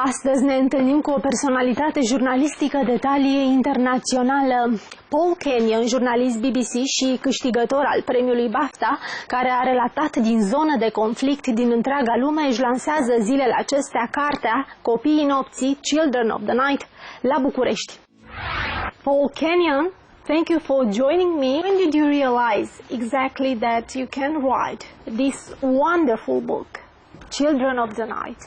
Astăzi ne întâlnim cu o personalitate jurnalistică de talie internațională, Paul Kenyon, jurnalist BBC și câștigător al premiului BAFTA, care a relatat din zonă de conflict din întreaga lume, își lansează zilele acestea cartea Copiii, nopții, Children of the Night, la București. Paul Kenyon, thank you for joining me. When did you realize exactly that you can write this wonderful book, Children of the Night?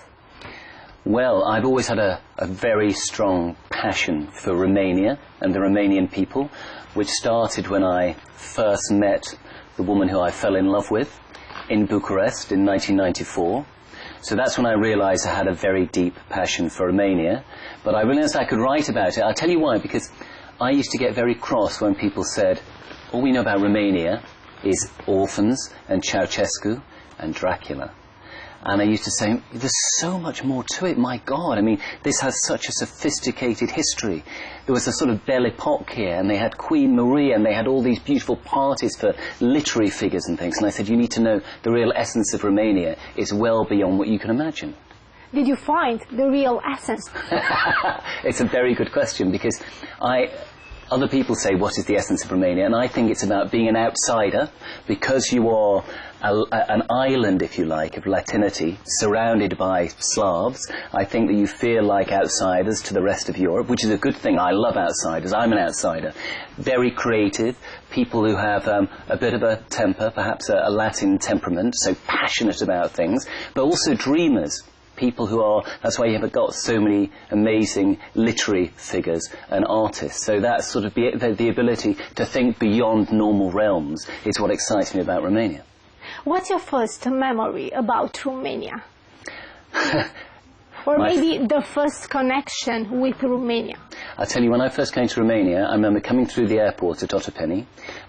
Well, I've always had a very strong passion for Romania and the Romanian people, which started when I first met the woman who I fell in love with in Bucharest in 1994. So that's when I realized I had a very deep passion for Romania. But I realized I could write about it. I'll tell you why, because I used to get very cross when people said, all we know about Romania is orphans and Ceausescu and Dracula. And I used to say, there's so much more to it, my God. I mean, this has such a sophisticated history. There was a sort of Belle Epoque here, and they had Queen Maria, and they had all these beautiful parties for literary figures and things. And I said, you need to know the real essence of Romania is well beyond what you can imagine. Did you find the real essence? It's a very good question, because other people say, what is the essence of Romania? And I think it's about being an outsider, because you are an island, if you like, of Latinity, surrounded by Slavs. I think that you feel like outsiders to the rest of Europe, which is a good thing. I love outsiders. I'm an outsider. Very creative, people who have a bit of a temper, perhaps a Latin temperament, so passionate about things, but also dreamers. People who are, that's why you have got so many amazing literary figures and artists. So that's sort of the ability to think beyond normal realms is what excites me about Romania. What's your first memory about Romania? Or maybe the first connection with Romania? I'll tell you, when I first came to Romania, I remember coming through the airport at Otopeni,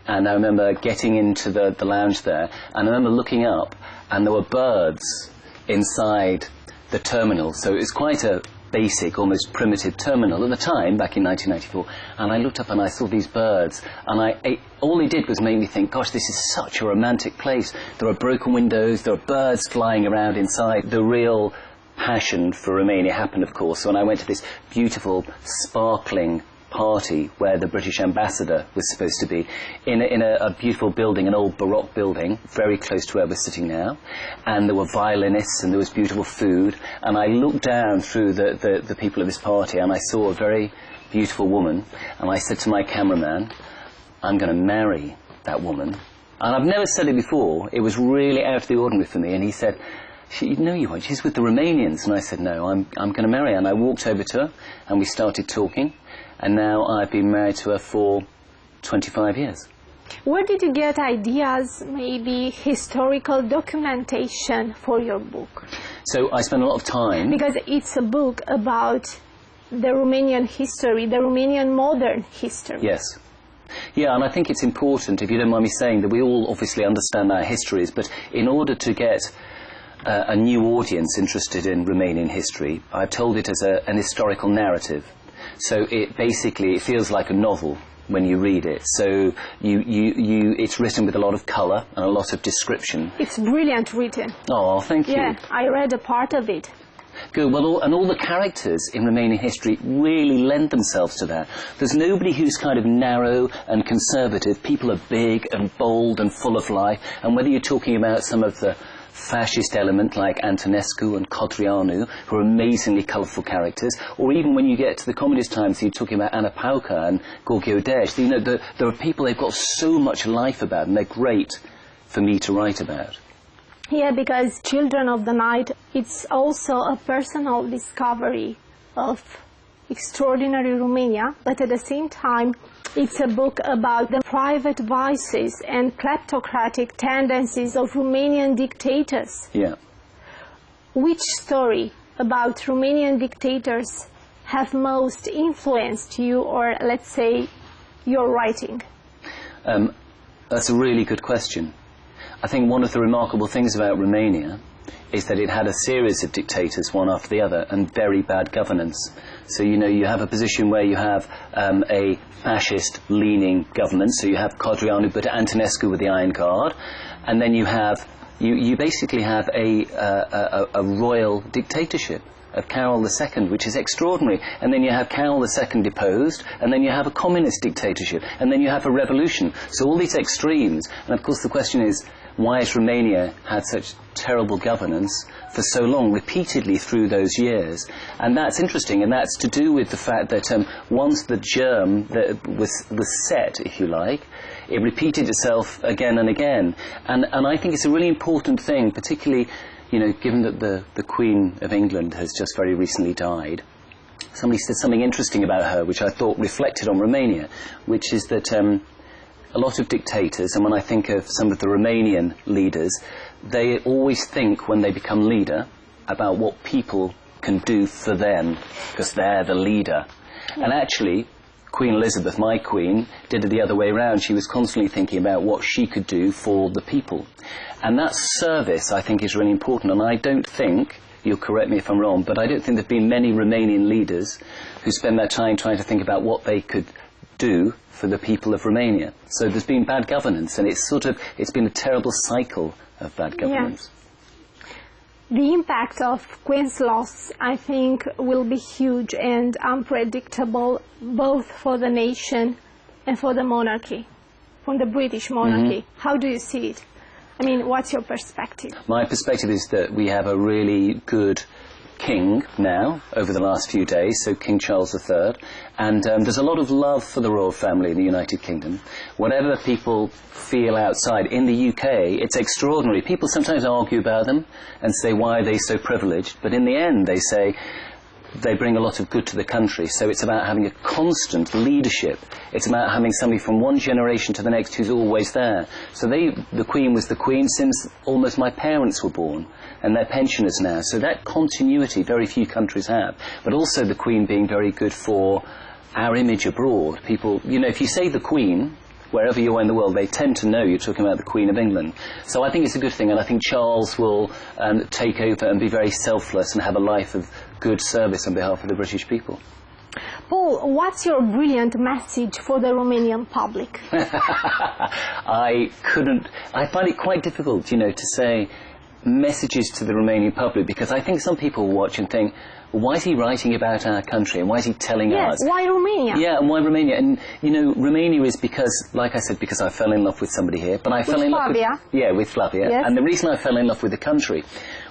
and I remember getting into the lounge there, and I remember looking up, and there were birds inside the terminal. So it was quite a basic, almost primitive terminal at the time, back in 1994, and I looked up and I saw these birds, and all they did was make me think, gosh, this is such a romantic place. There are broken windows, there are birds flying around inside. The real passion for Romania happened, of course, when I went to this beautiful, sparkling party where the British ambassador was supposed to be in a beautiful building, an old Baroque building, very close to where we're sitting now, and there were violinists and there was beautiful food, and I looked down through the people of this party and I saw a very beautiful woman, and I said to my cameraman, I'm going to marry that woman. And I've never said it before. It was really out of the ordinary for me. And he said, no, you won't. She's with the Romanians. And I said, no, I'm going to marry her. And I walked over to her and we started talking. And now I've been married to her for 25 years. Where did you get ideas, maybe historical documentation for your book? So I spent a lot of time... Because it's a book about the Romanian history, the Romanian modern history. Yes. Yeah, and I think it's important, if you don't mind me saying, that we all obviously understand our histories, but in order to get a new audience interested in Romanian history, I've told it as an historical narrative. So it feels like a novel when you read it. So it's written with a lot of colour and a lot of description. It's brilliant written. Oh, thank you. Yeah, I read a part of it. Good. Well, and all the characters in Romanian history really lend themselves to that. There's nobody who's kind of narrow and conservative. People are big and bold and full of life. And whether you're talking about some of the fascist element like Antonescu and Codreanu, who are amazingly colourful characters, or even when you get to the communist times, you're talking about Ana Pauca and Gorgio Dej. You know, there are people, they've got so much life about them, they're great for me to write about. Yeah, because Children of the Night, it's also a personal discovery of extraordinary Romania, but at the same time, it's a book about the private vices and kleptocratic tendencies of Romanian dictators. Yeah. Which story about Romanian dictators have most influenced you, or let's say, your writing? That's a really good question. I think one of the remarkable things about Romania is that it had a series of dictators, one after the other, and very bad governance. So, you know, you have a position where you have a fascist-leaning government, so you have Codreanu, but Antonescu with the Iron Guard, and then you have, you basically have a royal dictatorship, of Carol II, which is extraordinary. And then you have Carol II deposed, and then you have a communist dictatorship, and then you have a revolution. So all these extremes. And of course the question is, why has Romania had such terrible governance for so long, repeatedly through those years? And that's interesting, and that's to do with the fact that once the germ that was set, if you like, it repeated itself again and again. And I think it's a really important thing, particularly, you know, given that the Queen of England has just very recently died. Somebody said something interesting about her, which I thought reflected on Romania, which is that a lot of dictators, and when I think of some of the Romanian leaders, they always think when they become leader about what people can do for them, because they're the leader. And actually, Queen Elizabeth, my queen, did it the other way around. She was constantly thinking about what she could do for the people. And that service, I think, is really important. And I don't think, you'll correct me if I'm wrong, but I don't think there have been many Romanian leaders who spend their time trying to think about what they could do for the people of Romania. So there's been bad governance, and it's been a terrible cycle of bad governance. Yeah. The impact of Queen's loss, I think, will be huge and unpredictable, both for the nation and for the monarchy, from the British monarchy. How do you see it? I mean, what's your perspective? My perspective is that we have a really good king now, over the last few days, so King Charles III, and there's a lot of love for the royal family in the United Kingdom. Whatever people feel outside, in the UK, it's extraordinary. People sometimes argue about them and say, why are they so privileged? But in the end, they say, they bring a lot of good to the country. So it's about having a constant leadership. It's about having somebody from one generation to the next who's always there. So the Queen was the Queen since almost my parents were born, and they're pensioners now. So that continuity very few countries have. But also the Queen being very good for our image abroad. People, you know, if you say the Queen, wherever you are in the world, they tend to know you're talking about the Queen of England. So I think it's a good thing, and I think Charles will take over and be very selfless and have a life of good service on behalf of the British people. Paul, what's your brilliant message for the Romanian public? I find it quite difficult, you know, to say messages to the Romanian public, because I think some people watch and think, why is he writing about our country, and why is he telling us? Yes, why Romania? Yeah, and why Romania? And, you know, Romania is because, like I said, because I fell in love with somebody here, but I fell in love with Flavia. Yes. And the reason I fell in love with the country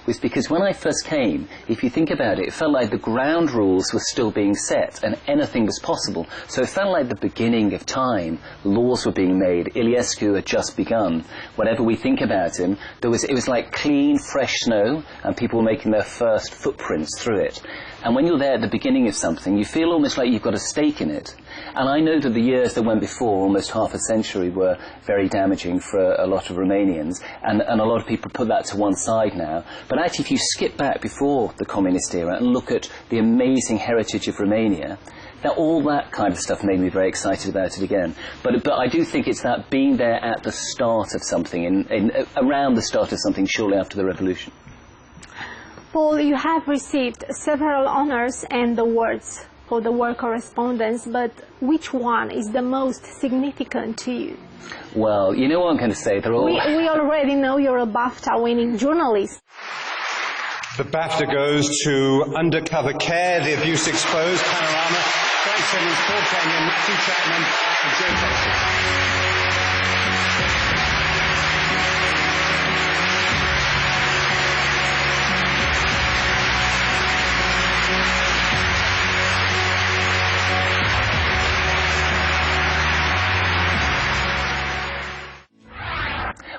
was because when I first came, if you think about it, it felt like the ground rules were still being set and anything was possible. So it felt like the beginning of time. Laws were being made. Iliescu had just begun. Whatever we think about him, it was like clean, fresh snow, and people were making their first footprints through it. And when you're there at the beginning of something, you feel almost like you've got a stake in it. And I know that the years that went before, almost half a century, were very damaging for a lot of Romanians, and a lot of people put that to one side now. But actually, if you skip back before the communist era and look at the amazing heritage of Romania, now all that kind of stuff made me very excited about it again. But I do think it's that being there at the start of something, around the start of something shortly after the revolution. Paul, you have received several honors and awards for the war correspondence, but which one is the most significant to you? Well, you know what I'm going to say, they're all... We already know you're a BAFTA-winning journalist. The BAFTA goes to Undercover Care, The Abuse Exposed, Panorama, Frank Simmons, Paul Kenyon, Matthew Chapman, and Joe Texas.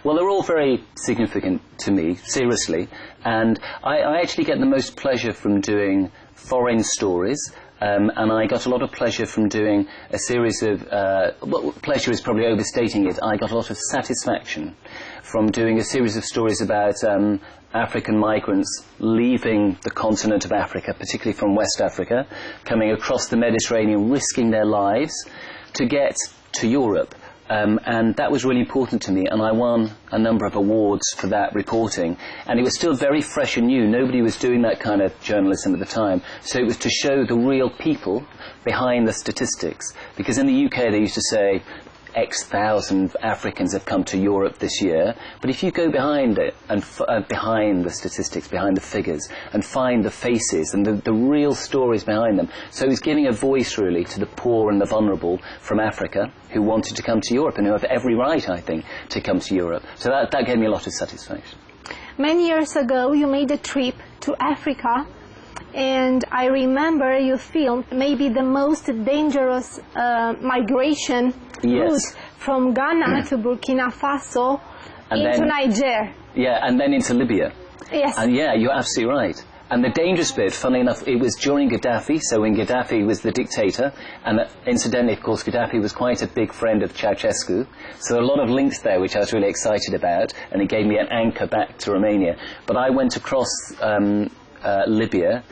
Well, they're all very significant to me, seriously, and I actually get the most pleasure from doing foreign stories, and I got a lot of pleasure from doing a series of, well, pleasure is probably overstating it, I got a lot of satisfaction from doing a series of stories about African migrants leaving the continent of Africa, particularly from West Africa, coming across the Mediterranean, risking their lives to get to Europe. And that was really important to me, and I won a number of awards for that reporting. And it was still very fresh and new. Nobody was doing that kind of journalism at the time. So it was to show the real people behind the statistics. Because in the UK they used to say, X thousand Africans have come to Europe this year. But if you go behind it, and behind the statistics, behind the figures, and find the faces and the real stories behind them. So he's giving a voice, really, to the poor and the vulnerable from Africa who wanted to come to Europe and who have every right, I think, to come to Europe. So that gave me a lot of satisfaction. Many years ago, you made a trip to Africa, and I remember you filmed maybe the most dangerous migration route from Ghana to Burkina Faso and into then, Niger. Yeah, and then into Libya. Yes. And yeah, you're absolutely right. And the dangerous bit, funnily enough, it was during Gaddafi, so when Gaddafi was the dictator, and incidentally, of course, Gaddafi was quite a big friend of Ceausescu, so there are a lot of links there which I was really excited about, and it gave me an anchor back to Romania. But I went across Libya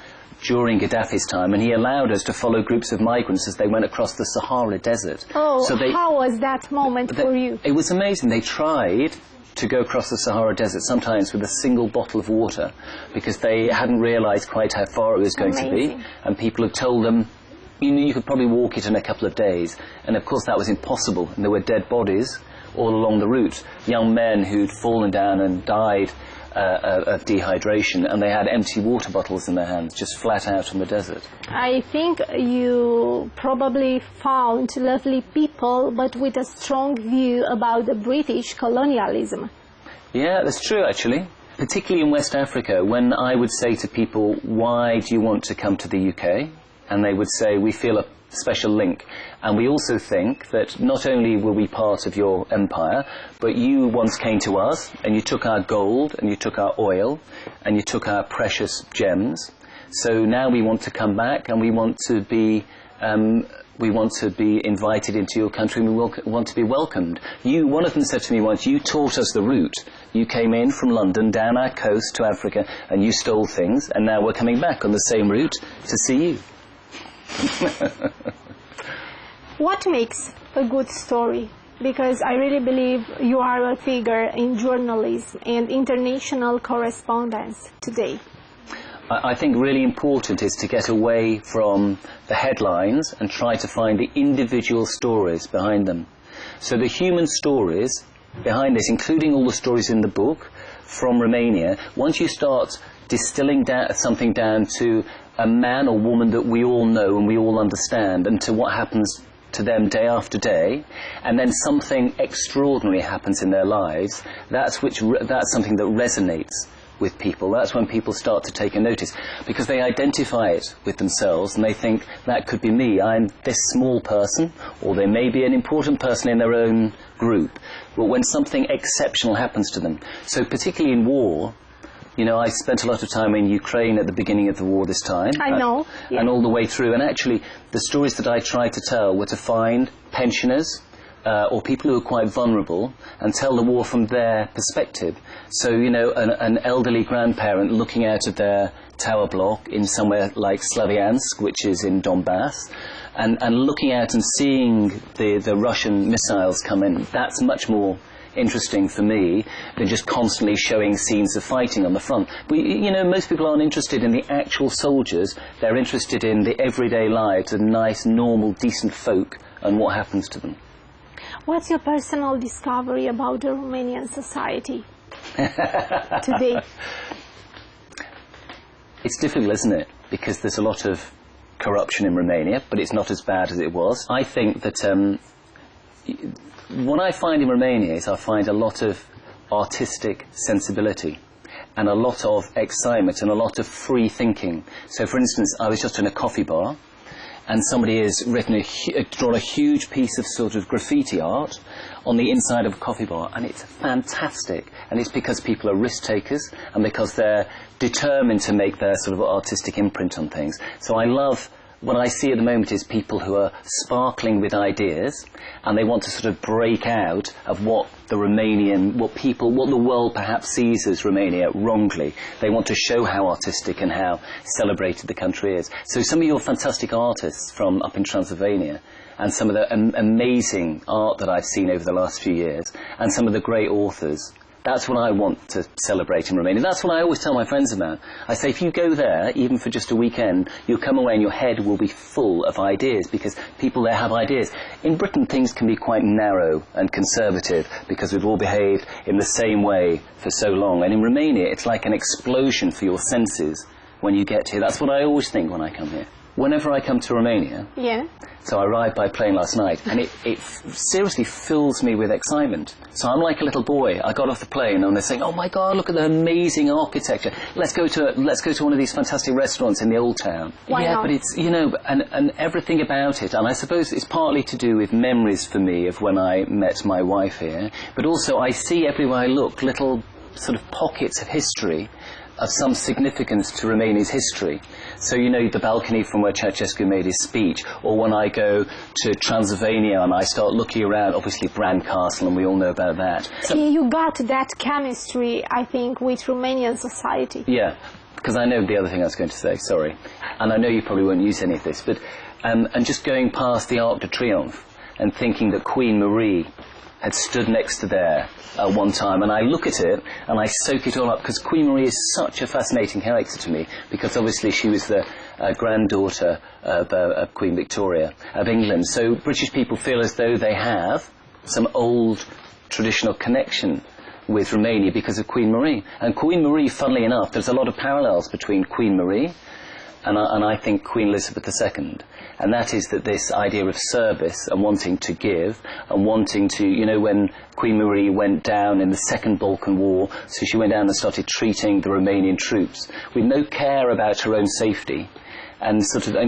during Gaddafi's time, and he allowed us to follow groups of migrants as they went across the Sahara Desert. Oh, so how was that moment for you? It was amazing. They tried to go across the Sahara Desert, sometimes with a single bottle of water, because they hadn't realised quite how far it was going to be, and people had told them, you know, you could probably walk it in a couple of days, and of course that was impossible, and there were dead bodies all along the route, young men who'd fallen down and died of dehydration, and they had empty water bottles in their hands, just flat out on the desert. I think you probably found lovely people, but with a strong view about the British colonialism. Yeah, that's true, actually. Particularly in West Africa, when I would say to people, why do you want to come to the UK? And they would say, we feel a special link. And we also think that not only were we part of your empire, but you once came to us, and you took our gold, and you took our oil, and you took our precious gems. So now we want to come back, and we want to be invited into your country, and we want to be welcomed. One of them said to me once, you taught us the route. You came in from London, down our coast to Africa, and you stole things, and now we're coming back on the same route to see you. What makes a good story? Because I really believe you are a figure in journalism and international correspondence today. I think really important is to get away from the headlines and try to find the individual stories behind them. So the human stories behind this, including all the stories in the book from Romania, once you start distilling something down to a man or woman that we all know and we all understand, and to what happens to them day after day, and then something extraordinary happens in their lives, that's something that resonates with people. That's when people start to take a notice, because they identify it with themselves and they think, that could be me, I'm this small person, or they may be an important person in their own group, but when something exceptional happens to them. So particularly in war, you know, I spent a lot of time in Ukraine at the beginning of the war this time. I know. Yeah. And all the way through. And actually, the stories that I tried to tell were to find pensioners or people who are quite vulnerable and tell the war from their perspective. So, you know, an elderly grandparent looking out of their tower block in somewhere like Slaviansk, which is in Donbass, and looking out and seeing the Russian missiles come in, that's much more interesting for me than just constantly showing scenes of fighting on the front. But, you know, most people aren't interested in the actual soldiers. They're interested in the everyday lives of nice, normal, decent folk and what happens to them. What's your personal discovery about the Romanian society today? It's difficult, isn't it? Because there's a lot of corruption in Romania, but it's not as bad as it was. I think that what I find in Romania is I find a lot of artistic sensibility and a lot of excitement and a lot of free thinking. So, for instance, I was just in a coffee bar and somebody has drawn a huge piece of sort of graffiti art on the inside of a coffee bar, and it's fantastic. And it's because people are risk takers and because they're determined to make their sort of artistic imprint on things. So I love, what I see at the moment is people who are sparkling with ideas, and they want to sort of break out of what the world perhaps sees as Romania wrongly. They want to show how artistic and how celebrated the country is. So some of your fantastic artists from up in Transylvania, and some of the amazing art that I've seen over the last few years, and some of the great authors, That's what I want to celebrate in Romania. That's what I always tell my friends about. I say, if you go there, even for just a weekend, you'll come away and your head will be full of ideas, because people there have ideas. In Britain, things can be quite narrow and conservative, because we've all behaved in the same way for so long. And in Romania, it's like an explosion for your senses when you get here. That's what I always think when I come here. Whenever I come to Romania, so I arrived by plane last night, and it seriously fills me with excitement. So I'm like a little boy. I got off the plane and they're saying, "Oh my God, look at the amazing architecture. Let's go to one of these fantastic restaurants in the old town." Why not? But it's, you know, and everything about it. And I suppose it's partly to do with memories for me of when I met my wife here. But also I see everywhere I look little sort of pockets of history, of some significance to Romania's history. So, you know, the balcony from where Ceausescu made his speech, or when I go to Transylvania and I start looking around, obviously Bran Castle, and we all know about that. So, you got that chemistry, I think, with Romanian society. Yeah, because I know the other thing I was going to say, sorry. And I know you probably won't use any of this, but, and just going past the Arc de Triomphe and thinking that Queen Marie had stood next to there one time, and I look at it and I soak it all up, because Queen Marie is such a fascinating character to me, because obviously she was the granddaughter of Queen Victoria of England. So British people feel as though they have some old traditional connection with Romania because of Queen Marie. And Queen Marie, funnily enough, there's a lot of parallels between Queen Marie and I think Queen Elizabeth II. And that is that this idea of service and wanting to give and wanting to, you know, when Queen Marie went down in the Second Balkan War, so she went down and started treating the Romanian troops with no care about her own safety, and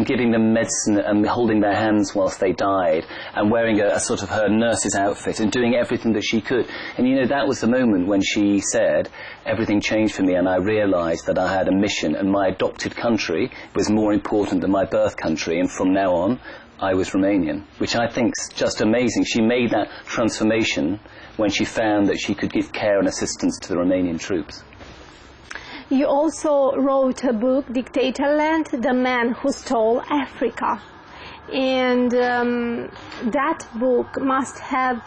giving them medicine and holding their hands whilst they died, and wearing a sort of her nurse's outfit and doing everything that she could. And you know, that was the moment when she said, "Everything changed for me, and I realised that I had a mission, and my adopted country was more important than my birth country, and from now on I was Romanian," which I think's just amazing. She made that transformation when she found that she could give care and assistance to the Romanian troops. You also wrote a book, Dictatorland, The Man Who Stole Africa. And that book must have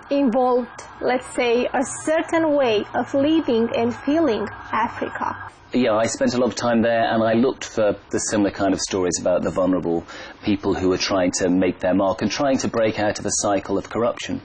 involved, let's say, a certain way of living and feeling Africa. Yeah, I spent a lot of time there, and I looked for the similar kind of stories about the vulnerable people who were trying to make their mark and trying to break out of a cycle of corruption.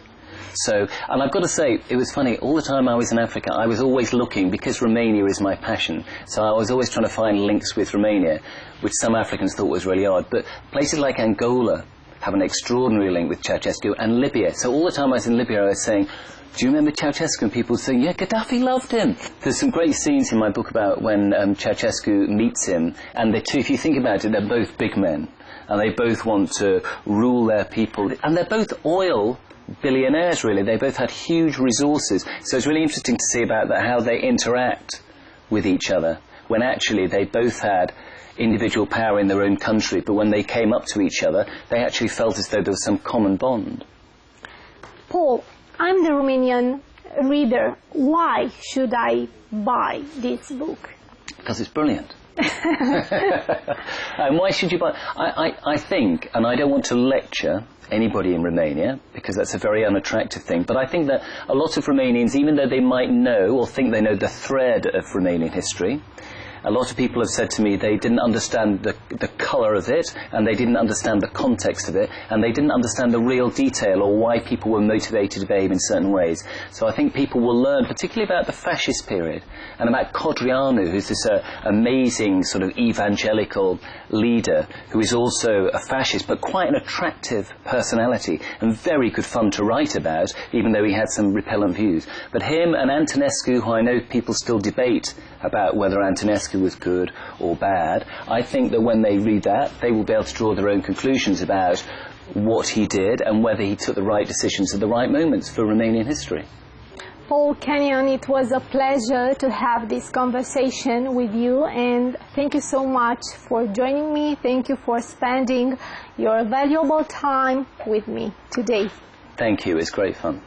So, and I've got to say, it was funny, all the time I was in Africa, I was always looking, because Romania is my passion, so I was always trying to find links with Romania, which some Africans thought was really odd. But places like Angola have an extraordinary link with Ceausescu, and Libya. So all the time I was in Libya, I was saying, "Do you remember Ceausescu?" And people would say, "Yeah, Gaddafi loved him." There's some great scenes in my book about when Ceausescu meets him, and the two, if you think about it, they're both big men, and they both want to rule their people, and they're both oil billionaires, really. They both had huge resources, so it's really interesting to see about that, how they interact with each other, when actually they both had individual power in their own country, but when they came up to each other, they actually felt as though there was some common bond. Paul, I'm the Romanian reader. Why should I buy this book? Because it's brilliant. And why should you buy? I think, and I don't want to lecture anybody in Romania, because that's a very unattractive thing, but I think that a lot of Romanians, even though they might know or think they know the thread of Romanian history, a lot of people have said to me they didn't understand the colour of it, and they didn't understand the context of it, and they didn't understand the real detail or why people were motivated to behave in certain ways. So I think people will learn, particularly about the fascist period, and about Codreanu, who's this amazing sort of evangelical leader, who is also a fascist, but quite an attractive personality, and very good fun to write about, even though he had some repellent views. But him and Antonescu, who I know people still debate about whether Antonescu was good or bad, I think that when they read that, they will be able to draw their own conclusions about what he did and whether he took the right decisions at the right moments for Romanian history. Paul Kenyon, it was a pleasure to have this conversation with you, and thank you so much for joining me. Thank you for spending your valuable time with me today. Thank you, it's great fun.